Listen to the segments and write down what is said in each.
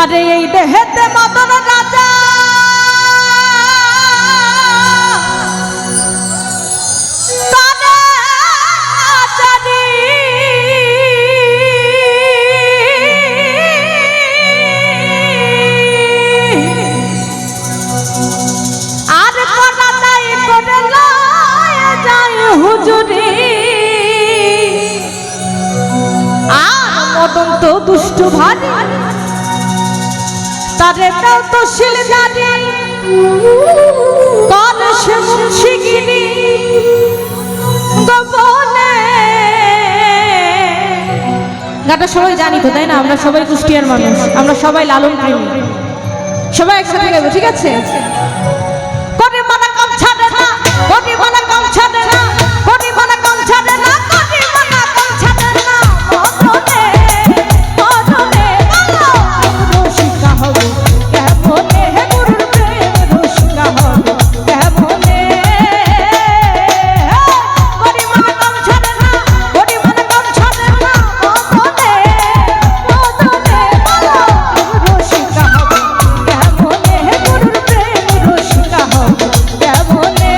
আরে এই দেহেতে মদন রাজা মদন তো দুষ্ট ভারী তারে তাও তো শিলদারি কোন সে মুন্সিগিরি গোপনে। গানটা সবাই জানি তো তাই না? আমরা সবাই কুষ্টিয়ার মানুষ, আমরা সবাই লালন প্রেমী, সবাই একসাথে গাইবো, ঠিক আছে? কোটি মানা কম ছাড়ে না, কোটি মানা কম ছাড়ে না, কোটি মানা কম ছাড়ে না, কোটি মানা কম ছাড়ে না। মদনে মদনে বলো রসিকা হবে কেমনে, হে গুরুর প্রেম রসিকা হবে কেমনে। কোটি মানা কম ছাড়ে না, কোটি মানা কম ছাড়ে না। মদনে মদনে বলো রসিকা হবে কেমনে, হে গুরুর প্রেম রসিকা হবে কেমনে।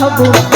মাহবুব